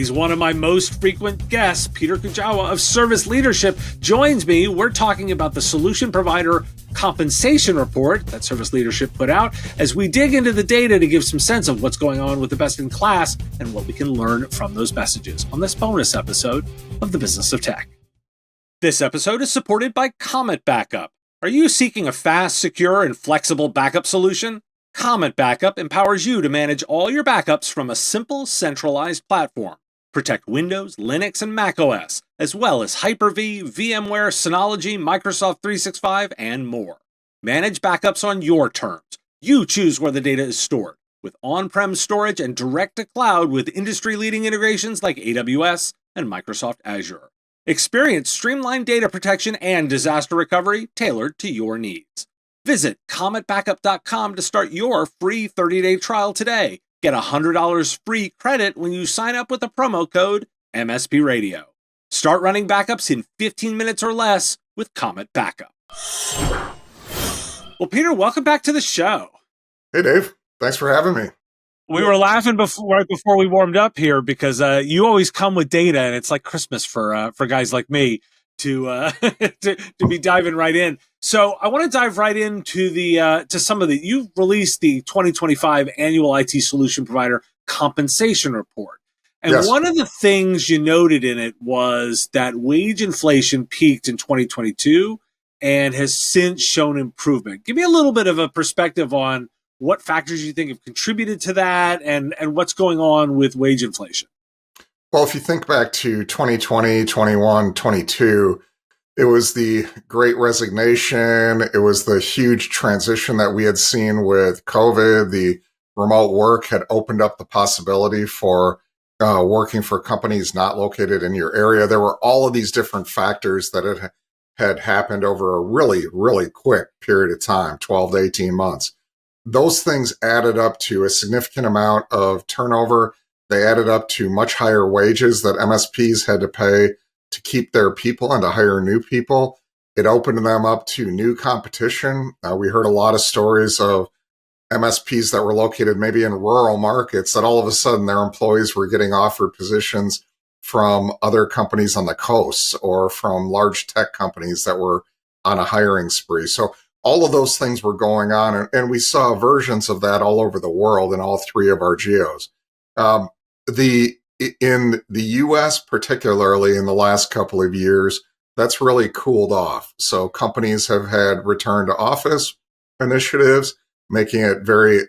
He's one of my most frequent guests. Peter Kujawa of Service Leadership joins me. We're talking about the solution provider compensation report that Service Leadership put out as we dig into the data to give some sense of what's going on with the best in class and what we can learn from those messages on this bonus episode of The Business of Tech. This episode is supported by Comet Backup. Are you seeking a fast, secure, and flexible backup solution? Comet Backup empowers you to manage all your backups from a simple, centralized platform. Protect Windows, Linux, and macOS, as well as Hyper-V, VMware, Synology, Microsoft 365, and more. Manage backups on your terms. You choose where the data is stored, with on-prem storage and direct-to-cloud with industry-leading integrations like AWS and Microsoft Azure. Experience streamlined data protection and disaster recovery tailored to your needs. Visit cometbackup.com to start your free 30-day trial today. Get $100 free credit when you sign up with the promo code MSP Radio. Start running backups in 15 minutes or less with Comet Backup. Well, Peter, welcome back to the show. Hey, Dave. Thanks for having me. We were laughing right before we warmed up here because you always come with data, and it's like Christmas for guys like me to be diving right in. So I want to dive right into to some of the. You've released the 2025 annual IT solution provider compensation report, and Yes. One of the things you noted in it was that wage inflation peaked in 2022 and has since shown improvement. Give me a little bit of a perspective on what factors you think have contributed to that and what's going on with wage inflation. Well, if you think back to 2020, 21, 22, it was the Great Resignation. It was the huge transition that we had seen with COVID. The remote work had opened up the possibility for working for companies not located in your area. There were all of these different factors that had happened over a really, really quick period of time, 12 to 18 months. Those things added up to a significant amount of turnover. They added up to much higher wages that MSPs had to pay to keep their people and to hire new people. It opened them up to new competition. We heard a lot of stories of MSPs that were located maybe in rural markets that all of a sudden their employees were getting offered positions from other companies on the coast or from large tech companies that were on a hiring spree. So all of those things were going on, and we saw versions of that all over the world in all three of our geos. In the U.S., particularly in the last couple of years, that's really cooled off. So companies have had return to office initiatives, making it very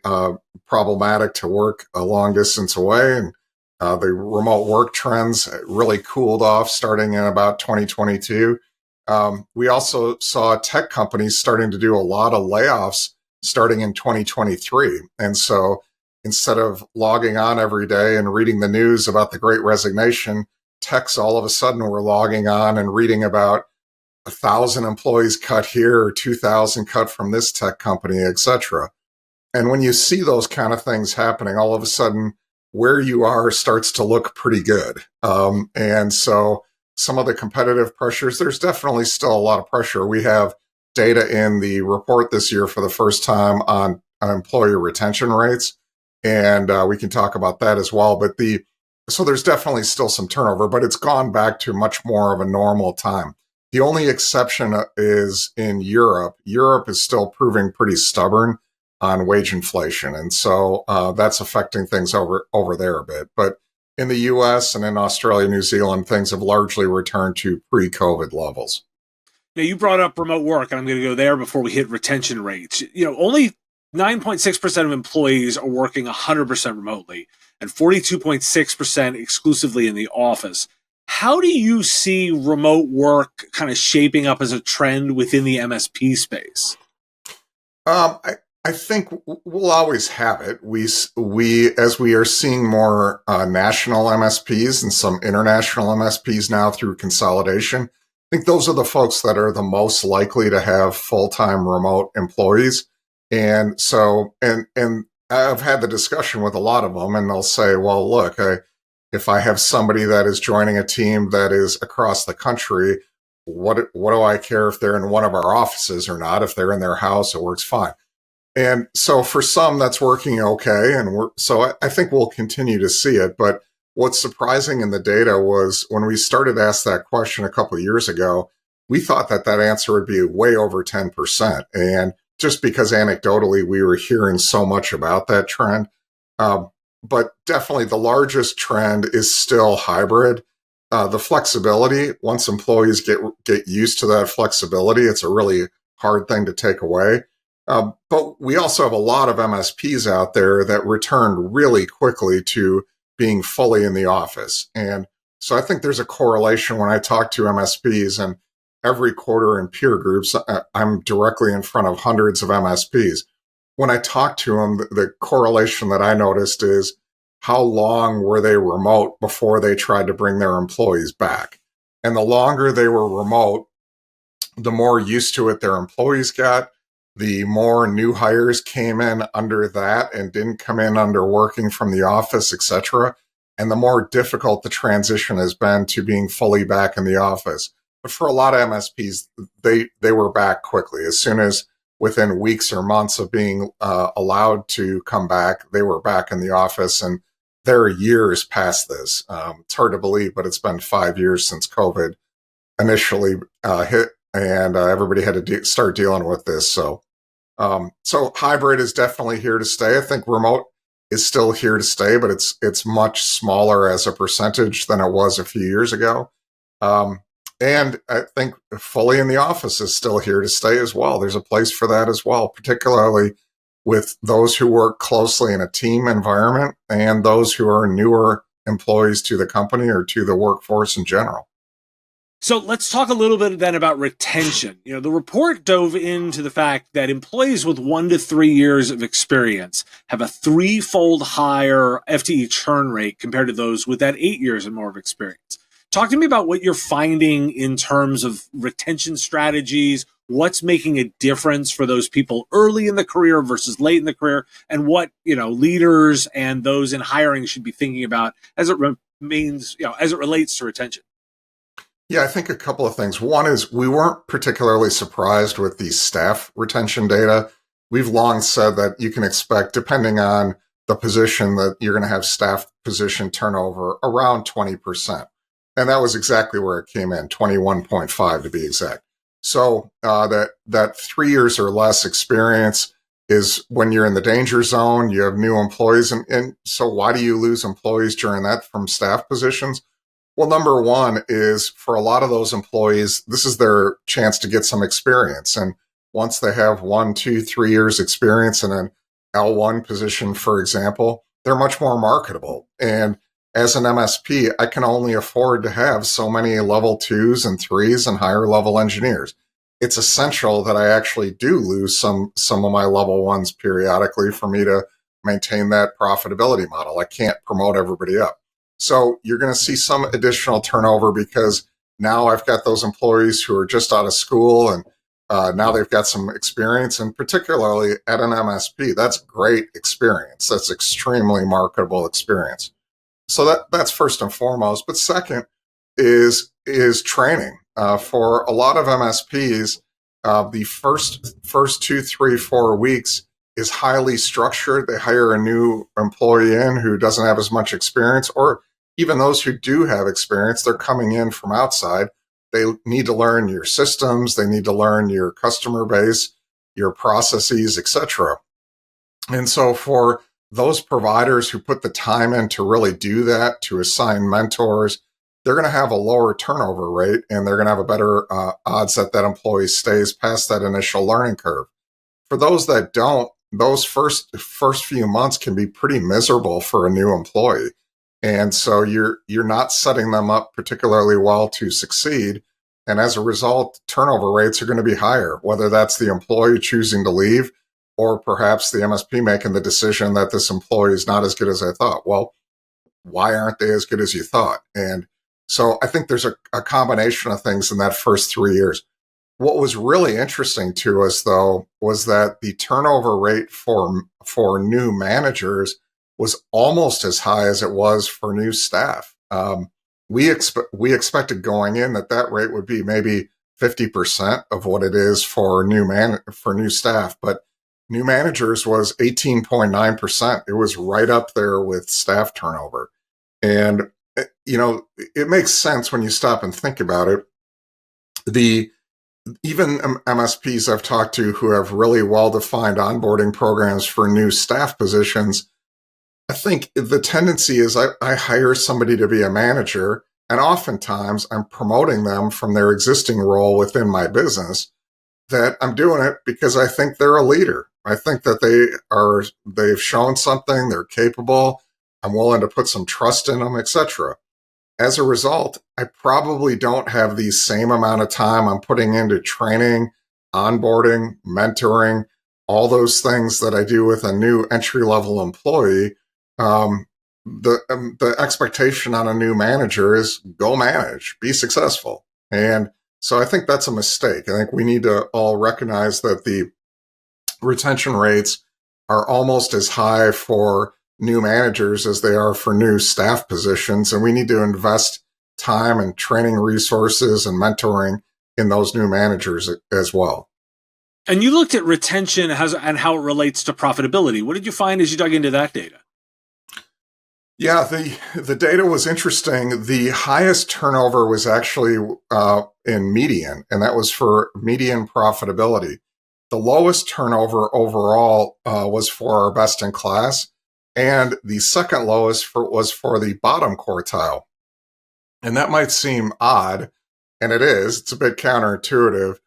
problematic to work a long distance away. And the remote work trends really cooled off starting in about 2022. We also saw tech companies starting to do a lot of layoffs starting in 2023. And so instead of logging on every day and reading the news about the Great Resignation, techs all of a sudden were logging on and reading about 1,000 employees cut here or 2,000 cut from this tech company, et cetera. And when you see those kind of things happening, all of a sudden where you are starts to look pretty good. And so some of the competitive pressures, there's definitely still a lot of pressure. We have data in the report this year for the first time on employee retention rates, and we can talk about that as well. But so there's definitely still some turnover, but it's gone back to much more of a normal time. The only exception is in Europe. Europe is still proving pretty stubborn on wage inflation, and so that's affecting things over there a bit. But in the U.S. and in Australia, New Zealand, things have largely returned to pre-COVID levels. Now, you brought up remote work, and I'm going to go there before we hit retention rates. Only 9.6% of employees are working 100% remotely, and 42.6% exclusively in the office. How do you see remote work kind of shaping up as a trend within the MSP space? I think we'll always have it. We as we are seeing more national MSPs and some international MSPs now through consolidation, I think those are the folks that are the most likely to have full-time remote employees. And so, and I've had the discussion with a lot of them, and they'll say, well, look, if I have somebody that is joining a team that is across the country, what do I care if they're in one of our offices or not? If they're in their house, it works fine. And so for some, that's working okay. And so I think we'll continue to see it. But what's surprising in the data was when we started to ask that question a couple of years ago, we thought that that answer would be way over 10%. And just because anecdotally we were hearing so much about that trend. But definitely the largest trend is still hybrid. The flexibility, once employees get used to that flexibility, it's a really hard thing to take away. But we also have a lot of MSPs out there that returned really quickly to being fully in the office. And so I think there's a correlation when I talk to MSPs, and every quarter in peer groups, I'm directly in front of hundreds of MSPs. When I talk to them, the correlation that I noticed is how long were they remote before they tried to bring their employees back? And the longer they were remote, the more used to it their employees got, the more new hires came in under that and didn't come in under working from the office, etc. And the more difficult the transition has been to being fully back in the office. But for a lot of MSPs, they were back quickly. As soon as within weeks or months of being allowed to come back, they were back in the office. And there are years past this. It's hard to believe, but it's been 5 years since COVID initially hit, and everybody had to start dealing with this. So hybrid is definitely here to stay. I think remote is still here to stay, but it's much smaller as a percentage than it was a few years ago. And I think fully in the office is still here to stay as well. There's a place for that as well, particularly with those who work closely in a team environment and those who are newer employees to the company or to the workforce in general. So let's talk a little bit then about retention. The report dove into the fact that employees with 1 to 3 years of experience have a 3-fold higher FTE churn rate compared to those with that 8 years and more of experience. Talk to me about what you're finding in terms of retention strategies, what's making a difference for those people early in the career versus late in the career, and what, leaders and those in hiring should be thinking about as it relates to retention. Yeah, I think a couple of things. One is we weren't particularly surprised with the staff retention data. We've long said that you can expect, depending on the position, that you're going to have staff position turnover around 20%. And that was exactly where it came in, 21.5 to be exact. So that 3 years or less experience is when you're in the danger zone, you have new employees. And so why do you lose employees during that from staff positions? Well, number one is for a lot of those employees, this is their chance to get some experience. And once they have 1, 2, 3 years experience in an L1 position, for example, they're much more marketable. And as an MSP, I can only afford to have so many level 2s and 3s and higher level engineers. It's essential that I actually do lose some of my level 1s periodically for me to maintain that profitability model. I can't promote everybody up. So you're going to see some additional turnover because now I've got those employees who are just out of school and now they've got some experience, and particularly at an MSP, that's great experience. That's extremely marketable experience. So that's first and foremost. But second is training. For a lot of MSPs, the first 2, 3, 4 weeks is highly structured. They hire a new employee in who doesn't have as much experience, or even those who do have experience, they're coming in from outside. They need to learn your systems. They need to learn your customer base, your processes, etc. And so for those providers who put the time in to really do that, to assign mentors, they're going to have a lower turnover rate, and they're going to have a better odds that employee stays past that initial learning curve. For those that don't, those first few months can be pretty miserable for a new employee. And so you're not setting them up particularly well to succeed. And as a result, turnover rates are going to be higher, whether that's the employee choosing to leave or perhaps the MSP making the decision that this employee is not as good as I thought. Well, why aren't they as good as you thought? And so I think there's a combination of things in that first 3 years. What was really interesting to us, though, was that the turnover rate for new managers was almost as high as it was for new staff. We expected going in that rate would be maybe 50% of what it is for new staff, but new managers was 18.9%. It was right up there with staff turnover. And, it makes sense when you stop and think about it. Even MSPs I've talked to who have really well-defined onboarding programs for new staff positions, I think the tendency is I hire somebody to be a manager, and oftentimes I'm promoting them from their existing role within my business, that I'm doing it because I think they're a leader. I think that they've shown something, they're capable, I'm willing to put some trust in them, etc. As a result, I probably don't have the same amount of time I'm putting into training, onboarding, mentoring, all those things that I do with a new entry-level employee. The expectation on a new manager is go manage, be successful. And so I think that's a mistake. I think we need to all recognize that the retention rates are almost as high for new managers as they are for new staff positions. And we need to invest time and training resources and mentoring in those new managers as well. And you looked at retention and how it relates to profitability. What did you find as you dug into that data? Yeah, the data was interesting. The highest turnover was actually in median, and that was for median profitability. The lowest turnover overall was for our best in class, and the second lowest was for the bottom quartile. And that might seem odd, and it is. It's a bit counterintuitive.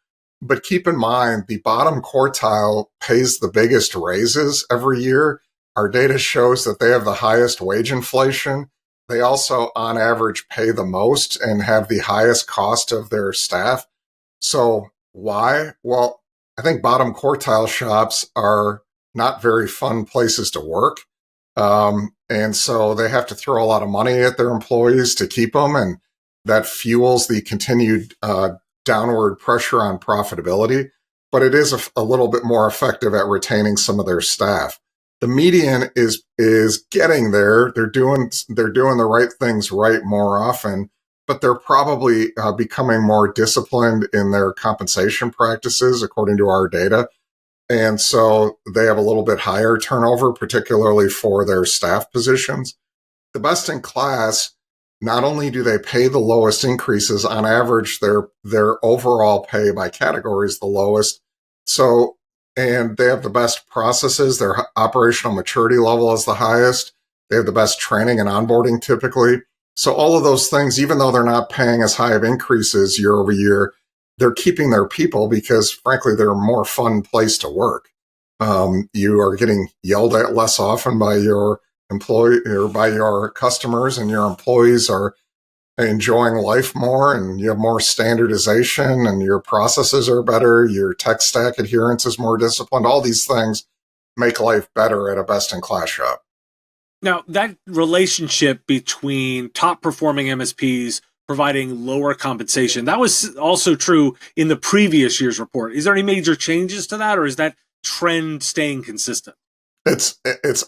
But keep in mind, the bottom quartile pays the biggest raises every year. Our data shows that they have the highest wage inflation. They also, on average, pay the most and have the highest cost of their staff. So why? Well, I think bottom quartile shops are not very fun places to work. And so they have to throw a lot of money at their employees to keep them. And that fuels the continued downward pressure on profitability. But it is a little bit more effective at retaining some of their staff. The median is getting there. They're doing the right things right more often, but they're probably becoming more disciplined in their compensation practices, according to our data. And so they have a little bit higher turnover, particularly for their staff positions. The best in class, not only do they pay the lowest increases, on average, their overall pay by category is the lowest. So, and they have the best processes. Their operational maturity level is the highest. They have the best training and onboarding typically. So all of those things, even though they're not paying as high of increases year over year, they're keeping their people because, frankly, they're a more fun place to work. You are getting yelled at less often by your employee or by your customers, and your employees are enjoying life more, and you have more standardization, and your processes are better. Your tech stack adherence is more disciplined. All these things make life better at a best-in-class shop. Now, that relationship between top performing MSPs providing lower compensation, that was also true in the previous year's report. Is there any major changes to that, or is that trend staying consistent? It's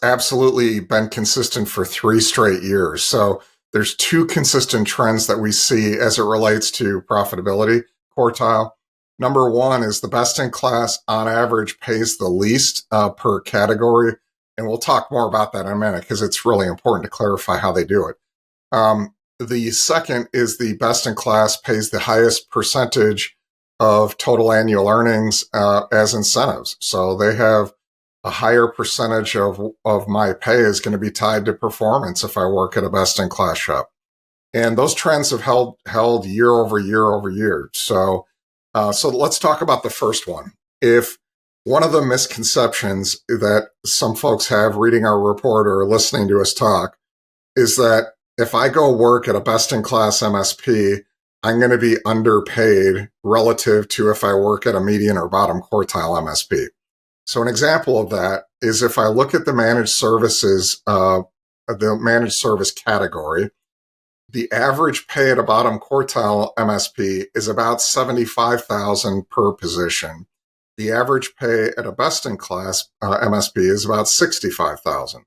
absolutely been consistent for 3 straight years. So there's 2 consistent trends that we see as it relates to profitability quartile. Number one is the best in class on average pays the least per category. And we'll talk more about that in a minute because it's really important to clarify how they do it. The second is the best in class pays the highest percentage of total annual earnings as incentives. So they have a higher percentage of my pay is going to be tied to performance if I work at a best in class shop. And those trends have held year over year over year. So let's talk about the first one. If one of the misconceptions that some folks have reading our report or listening to us talk is that if I go work at a best-in-class MSP, I'm going to be underpaid relative to if I work at a median or bottom quartile MSP. So an example of that is if I look at the managed services, the managed service category, the average pay at a bottom quartile MSP is about $75,000 per position. The average pay at a best-in-class MSP is about $65,000.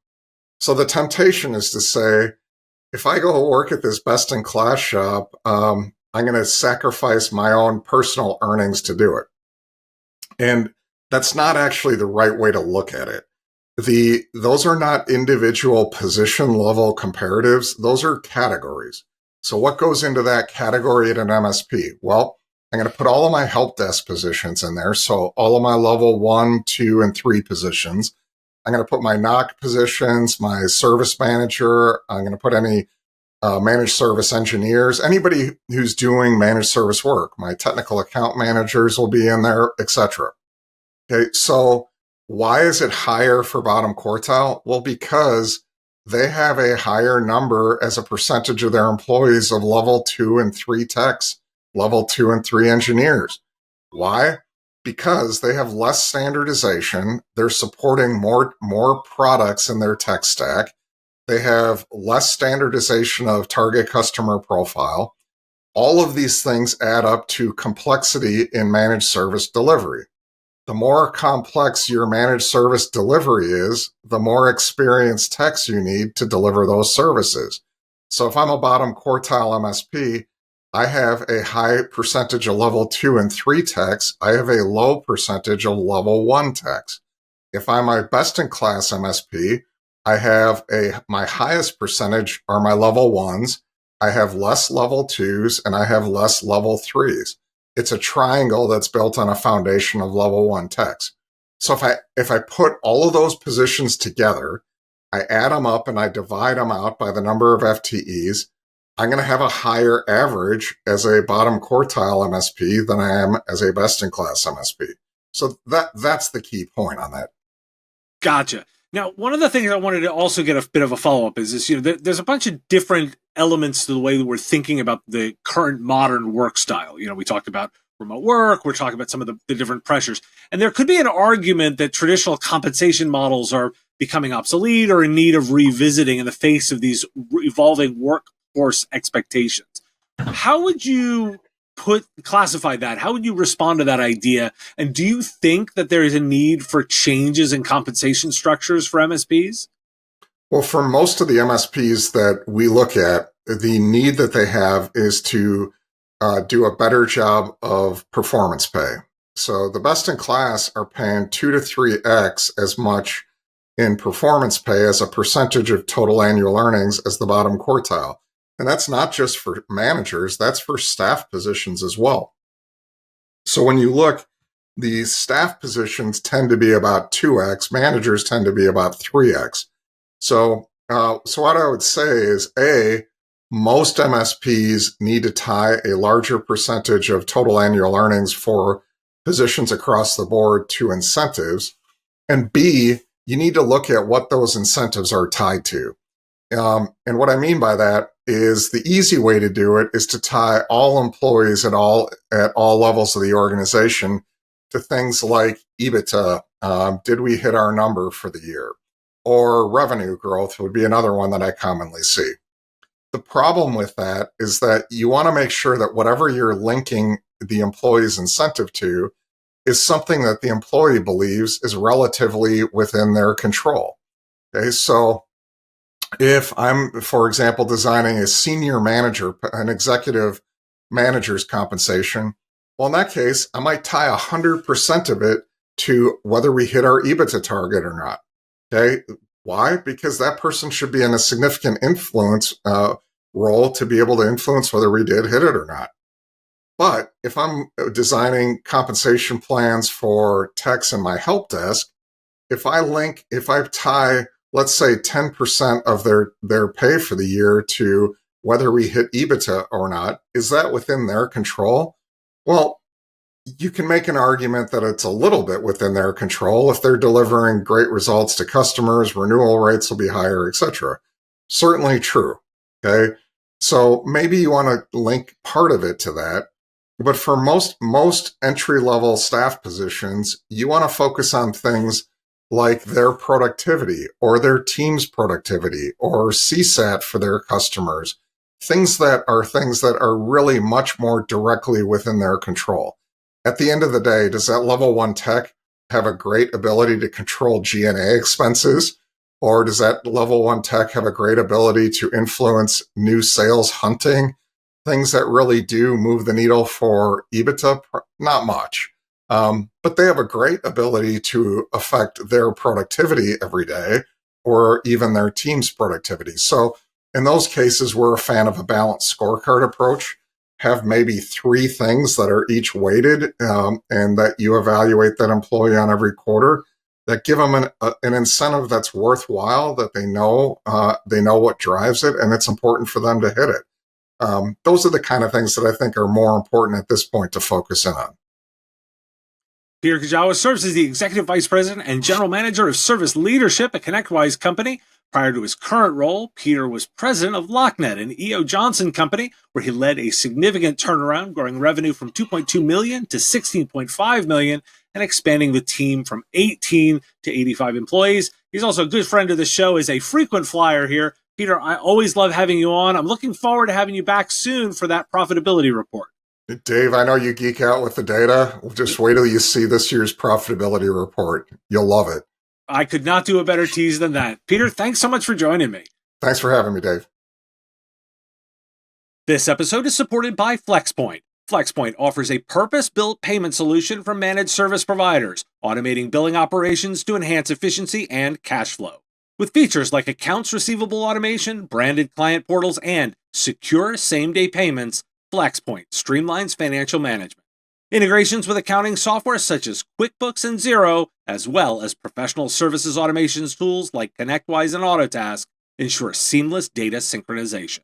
So the temptation is to say, if I go work at this best-in-class shop, I'm going to sacrifice my own personal earnings to do it. And that's not actually the right way to look at it. Those are not individual position level comparatives. Those are categories. So what goes into that category at an MSP? Well, I'm going to put all of my help desk positions in there. So all of my level 1, 2, and 3 positions. I'm going to put my NOC positions, my service manager. I'm going to put any managed service engineers, anybody who's doing managed service work. My technical account managers will be in there, etc. Okay, so why is it higher for bottom quartile? Well, because they have a higher number as a percentage of their employees of level 2 and 3 techs, level 2 and 3 engineers. Why? Because they have less standardization. They're supporting more products in their tech stack. They have less standardization of target customer profile. All of these things add up to complexity in managed service delivery. The more complex your managed service delivery is, the more experienced techs you need to deliver those services. So if I'm a bottom quartile MSP, I have a high percentage of level 2 and 3 techs. I have a low percentage of level 1 techs. If I'm a best-in-class MSP, I have my highest percentage are my level 1s. I have less level 2s, and I have less level 3s. It's a triangle that's built on a foundation of level 1 techs. So if I put all of those positions together, I add them up and I divide them out by the number of FTEs, I'm going to have a higher average as a bottom quartile MSP than I am as a best-in-class MSP. So that's the key point on that. Gotcha. Now, one of the things I wanted to also get a bit of a follow-up is this, there's a bunch of different elements to the way that we're thinking about the current modern work style. We talked about remote work, we're talking about some of the different pressures. And there could be an argument that traditional compensation models are becoming obsolete or in need of revisiting in the face of these evolving workforce expectations. How would you classify that? How would you respond to that idea? And do you think that there is a need for changes in compensation structures for MSPs? Well, for most of the MSPs that we look at, the need that they have is to do a better job of performance pay. So the best in class are paying 2 to 3x as much in performance pay as a percentage of total annual earnings as the bottom quartile. And that's not just for managers, that's for staff positions as well. So when you look, the staff positions tend to be about 2x, managers tend to be about 3x. So what I would say is, most MSPs need to tie a larger percentage of total annual earnings for positions across the board to incentives. And B, you need to look at what those incentives are tied to. And what I mean by that is the easy way to do it is to tie all employees at all levels of the organization to things like EBITDA. Did we hit our number for the year? Or revenue growth would be another one that I commonly see. The problem with that is that you want to make sure that whatever you're linking the employee's incentive to is something that the employee believes is relatively within their control. Okay, so if I'm, for example, designing a senior manager, an executive manager's compensation, well, in that case, I might tie 100% of it to whether we hit our EBITDA target or not. Okay, why? Because that person should be in a significant influence role to be able to influence whether we did hit it or not. But if I'm designing compensation plans for techs in my help desk, if I tie, let's say 10% of their pay for the year to whether we hit EBITDA or not, is that within their control? Well, you can make an argument that it's a little bit within their control. If they're delivering great results to customers, renewal rates will be higher, etc. Certainly true. Okay. So maybe you want to link part of it to that. But for most entry-level staff positions, you want to focus on things like their productivity or their team's productivity or CSAT for their customers, things that are really much more directly within their control. At the end of the day, does that level 1 tech have a great ability to control G&A expenses? Or does that level 1 tech have a great ability to influence new sales hunting? Things that really do move the needle for EBITDA? Not much. But they have a great ability to affect their productivity every day or even their team's productivity. So in those cases, we're a fan of a balanced scorecard approach. Have maybe 3 things that are each weighted and that you evaluate that employee on every quarter that give them an incentive that's worthwhile, that they know what drives it, and it's important for them to hit it. Those are the kind of things that I think are more important at this point to focus in on. Peter Kujawa serves as the Executive Vice President and General Manager of Service Leadership at ConnectWise Company. Prior to his current role, Peter was president of LockNet, an E.O. Johnson company, where he led a significant turnaround, growing revenue from $2.2 million to $16.5 million and expanding the team from 18 to 85 employees. He's also a good friend of the show, is a frequent flyer here. Peter, I always love having you on. I'm looking forward to having you back soon for that profitability report. Dave, I know you geek out with the data. Just wait till you see this year's profitability report. You'll love it. I could not do a better tease than that. Peter, thanks so much for joining me. Thanks for having me, Dave. This episode is supported by FlexPoint. FlexPoint offers a purpose-built payment solution for managed service providers, automating billing operations to enhance efficiency and cash flow. With features like accounts receivable automation, branded client portals, and secure same-day payments, FlexPoint streamlines financial management. Integrations with accounting software such as QuickBooks and Xero, as well as professional services automations tools like ConnectWise and Autotask, ensure seamless data synchronization.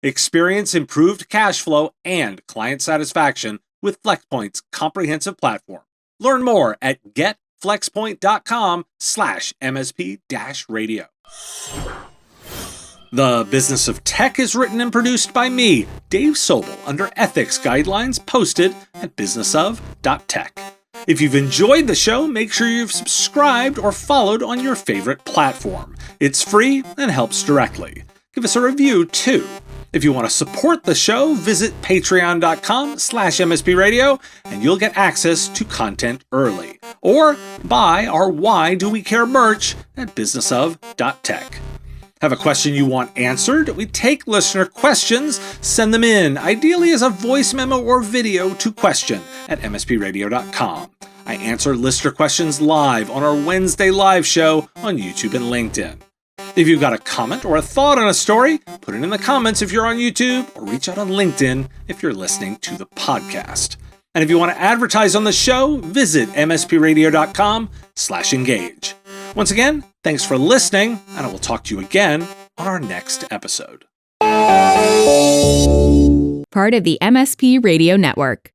Experience improved cash flow and client satisfaction with FlexPoint's comprehensive platform. Learn more at getflexpoint.com/MSP-radio. The Business of Tech is written and produced by me, Dave Sobel, under ethics guidelines posted at businessof.tech. If you've enjoyed the show, make sure you've subscribed or followed on your favorite platform. It's free and helps directly. Give us a review too. If you want to support the show, visit patreon.com/MSPradio and you'll get access to content early. Or buy our Why Do We Care merch at businessof.tech. Have a question you want answered? We take listener questions, send them in, ideally as a voice memo or video to question@mspradio.com. I answer listener questions live on our Wednesday live show on YouTube and LinkedIn. If you've got a comment or a thought on a story, put it in the comments if you're on YouTube, or reach out on LinkedIn if you're listening to the podcast. And if you want to advertise on the show, visit mspradio.com/engage. Once again, thanks for listening, and I will talk to you again on our next episode. Part of the MSP Radio Network.